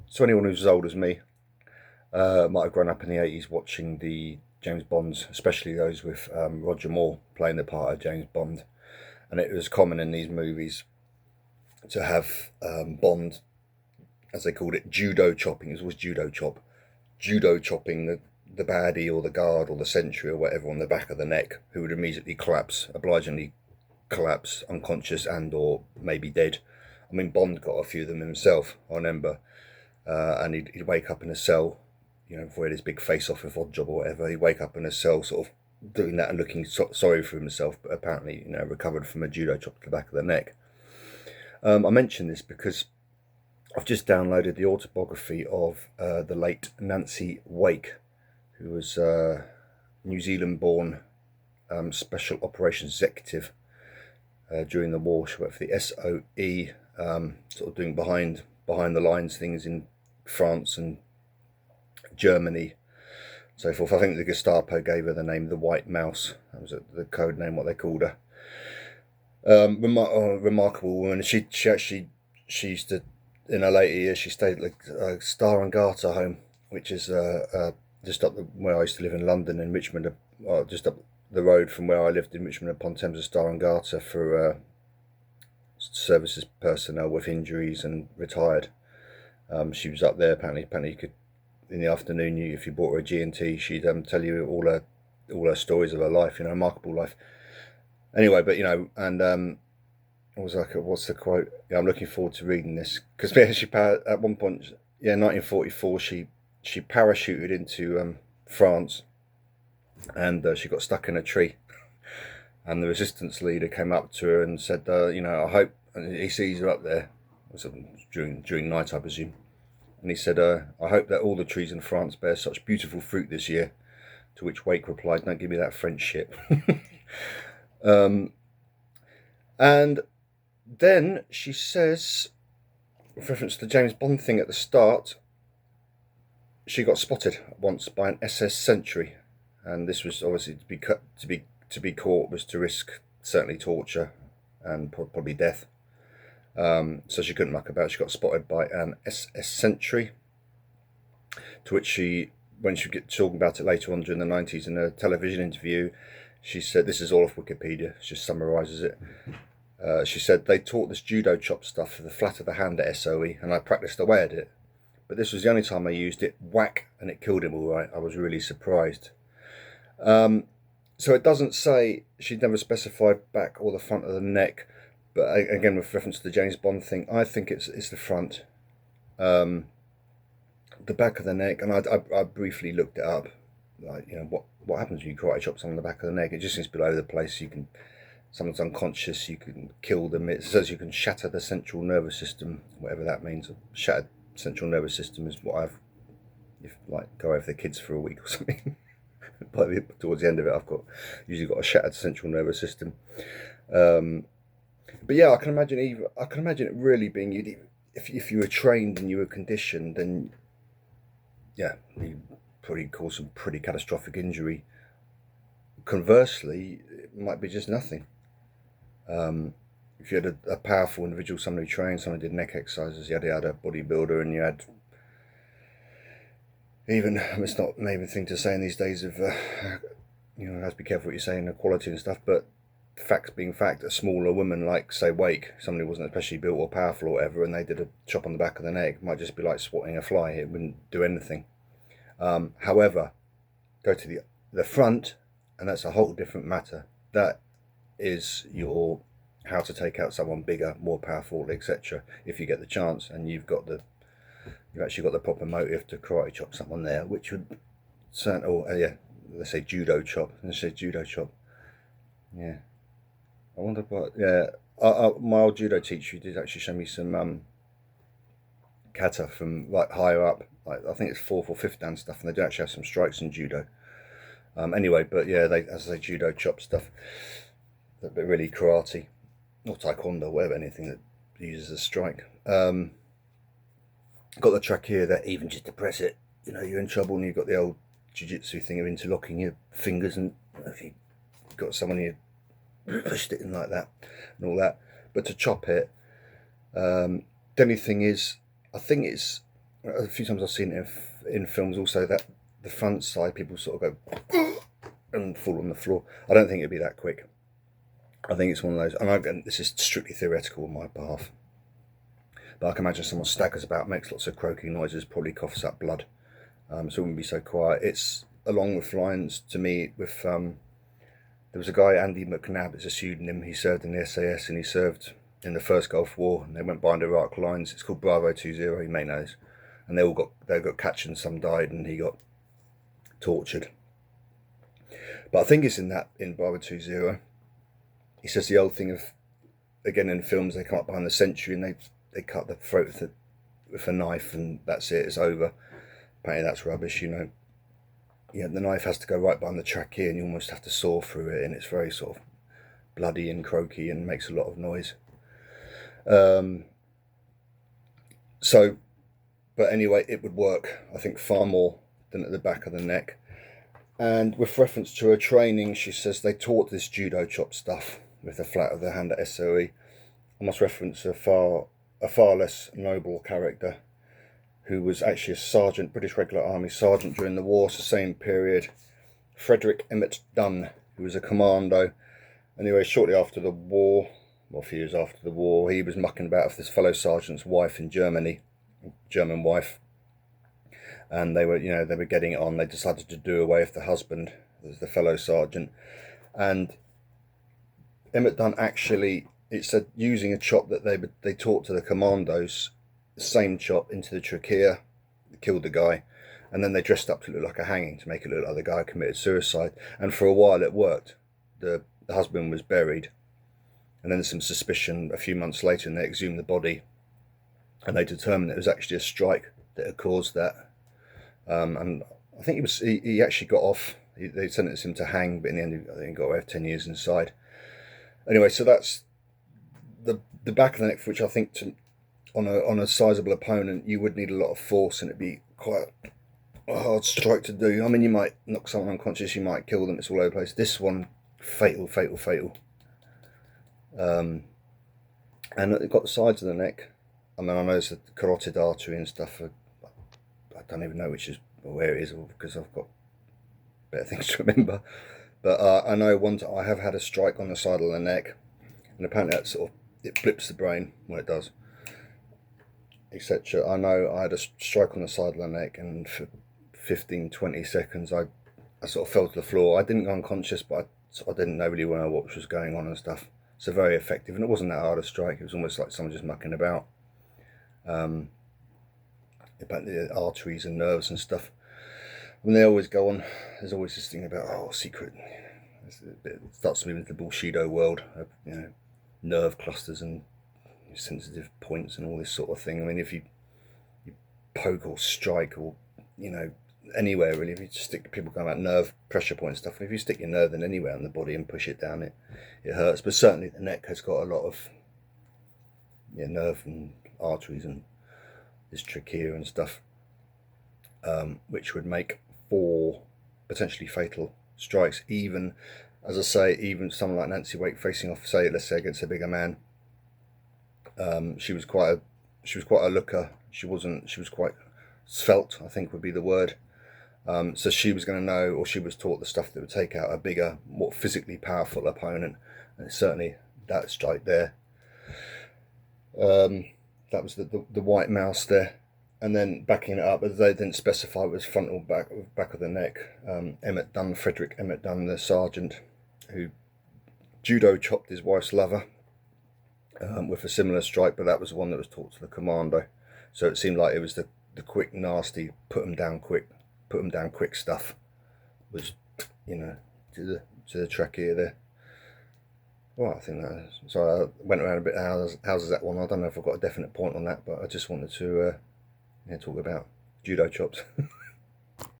So anyone who's as old as me might have grown up in the 80s watching the James Bonds, especially those with Roger Moore playing the part of James Bond. And it was common in these movies to have Bond, as they called it, judo chopping. It was always judo chopping the baddie or the guard or the sentry or whatever on the back of the neck, who would immediately collapse, obligingly collapse, unconscious and or maybe dead. I mean, Bond got a few of them himself, I remember, and he'd wake up in a cell, before he had his big face-off with Odd Job or whatever. He'd wake up in a cell sort of doing that and looking sorry for himself, but apparently, recovered from a judo chop to the back of the neck. I mention this because I've just downloaded the autobiography of the late Nancy Wake, who was New Zealand-born special operations executive during the war. She worked for the SOE, sort of doing behind the lines things in France and Germany, so forth. I think the Gestapo gave her the name the White Mouse. That was the code name, what they called her. Remarkable woman. She used to, in her later years, she stayed at the Star and Garter home, which is just up where I used to live in London, in Richmond, just up the road from where I lived in Richmond upon Thames, Star and Garter for services personnel with injuries and retired. She was up there. Apparently you could, in the afternoon, if you bought her a G&T, she'd tell you all her stories of her life, remarkable life. Anyway, but and what's the quote? Yeah, I'm looking forward to reading this because she at one point, 1944, she parachuted into France, and she got stuck in a tree, and the resistance leader came up to her and said, I hope, and he sees her up there, during night, I presume, and he said, I hope that all the trees in France bear such beautiful fruit this year. To which Wake replied, don't give me that French shit. And then she says, with reference to the James Bond thing at the start, she got spotted once by an SS sentry, and this was obviously to be caught was to risk certainly torture and probably death. So she couldn't muck about. She got spotted by an SS sentry, to which when she get talking about it later on during the 90s in a television interview, she said, this is all off Wikipedia, it just summarises it. She said, they taught this judo chop stuff for the flat of the hand at SOE, and I practised away at it. But this was the only time I used it, whack, and it killed him all right. I was really surprised. So it doesn't say, she'd never specified back or the front of the neck, but again, with reference to the James Bond thing, I think it's the front. The back of the neck, and I briefly looked it up, like, what happens when you karate chop someone on the back of the neck? It just seems to be all over the place. Someone's unconscious, you can kill them. It says you can shatter the central nervous system, whatever that means. Shattered central nervous system is what go over the kids for a week or something. Towards the end of it, I've usually got a shattered central nervous system. But yeah, I can imagine it really being, if you were trained and you were conditioned, then yeah, you probably cause some pretty catastrophic injury. Conversely, it might be just nothing. If you had a powerful individual, someone who trained, someone who did neck exercises, you had a bodybuilder, and you had, even, it's not an even thing to say in these days of, you have to be careful what you say in equality and stuff, but facts being fact, a smaller woman like, say, Wake, somebody who wasn't especially built or powerful or whatever, and they did a chop on the back of the neck, might just be like swatting a fly. It wouldn't do anything. However, go to the front, and that's a whole different matter. That is your how to take out someone bigger, more powerful, etc. If you get the chance, and you've actually got the proper motive to karate chop someone there, which would let's say judo chop. Yeah, I wonder what. Yeah, my old judo teacher did actually show me some kata from like higher up, like I think it's 4th or 5th dan stuff, and they do actually have some strikes in judo. Anyway, but yeah, they, as I say, judo chop stuff, but really karate or taekwondo, whatever, anything that uses a strike. Got the track here that even just to press it, you're in trouble, and you've got the old jiu-jitsu thing of interlocking your fingers, and if you've got someone you pushed it in like that and all that. But to chop it, the only thing is, I think it's a few times I've seen it in films also, that the front side people sort of go and fall on the floor. I don't think it'd be that quick. I think it's one of those, and again, this is strictly theoretical on my behalf, but I can imagine someone staggers about, makes lots of croaking noises, probably coughs up blood, so it wouldn't be so quiet. It's along with lines to me with, there was a guy, Andy McNabb, it's a pseudonym, he served in the SAS and he served in the first Gulf War, and they went behind Iraq lines. It's called WW2, you may know this, and they got catched and some died and he got tortured. But I think it's in WW2, he says the old thing of, again in films, they come up behind the sentry and they cut the throat with a knife and that's it, it's over. Apparently that's rubbish, you know. Yeah, the knife has to go right behind the trachea and you almost have to saw through it, and it's very sort of bloody and croaky and makes a lot of noise. But anyway, it would work, I think, far more than at the back of the neck. And with reference to her training, she says they taught this judo chop stuff with the flat of the hand at SOE. I must reference a far less noble character who was actually a sergeant, British Regular Army sergeant during the war, it's the same period, Frederick Emmet-Dunne, who was a commando. Anyway, shortly after the war, well, a few years after the war, he was mucking about with this fellow sergeant's wife in Germany, German wife, and they were getting it on. They decided to do away with the husband, as the fellow sergeant, and Emmet-Dunne actually, it said, using a chop that they taught to the commandos, the same chop into the trachea, killed the guy, and then they dressed up to look like a hanging to make it look like the guy committed suicide. And for a while it worked. The husband was buried, and then some suspicion a few months later, and they exhumed the body, and they determined it was actually a strike that had caused that. And I think he actually got off. They sentenced him to hang, but in the end, I think he got away with 10 years inside. Anyway, so that's the back of the neck, which I think on a sizable opponent, you would need a lot of force, and it'd be quite a hard strike to do. I mean, you might knock someone unconscious, you might kill them, it's all over the place. This one, fatal. And it got the sides of the neck. I mean, I know it's the carotid artery and stuff. I don't even know where it is, because I've got better things to remember. But I know I have had a strike on the side of the neck, and apparently that it flips the brain when it does, etc. I know I had a strike on the side of the neck, and for 15-20 seconds I sort of fell to the floor. I didn't go unconscious, but I didn't know really what was going on and stuff. So very effective, and it wasn't that hard a strike. It was almost like someone just mucking about. About the arteries and nerves and stuff. I mean, they always go on. There's always this thing about secret. It starts moving into the Bushido world, nerve clusters and sensitive points and all this sort of thing. I mean, if you poke or strike or anywhere really, if you just people go about nerve pressure point stuff, and if you stick your nerve in anywhere on the body and push it down, it hurts. But certainly the neck has got a lot of nerve and arteries and this trachea and stuff, which would make 4 potentially fatal strikes. Even, as I say, even someone like Nancy Wake facing off, let's say against a bigger man. She was quite a looker. She was quite svelte, I think would be the word. So she was going to know, or she was taught the stuff that would take out a bigger, more physically powerful opponent, and certainly that strike there. That was the white mouse there. And then backing it up, as they didn't specify, it was front or back of the neck. Emmet-Dunne, Frederick Emmet-Dunne, the sergeant who judo chopped his wife's lover with a similar strike, but that was the one that was taught to the commando. So it seemed like it was the quick, nasty, put them down quick stuff was, to the trachea there. Well, I think that is. So I went around a bit. How's that one? I don't know if I've got a definite point on that, but I just wanted to talk about judo chops.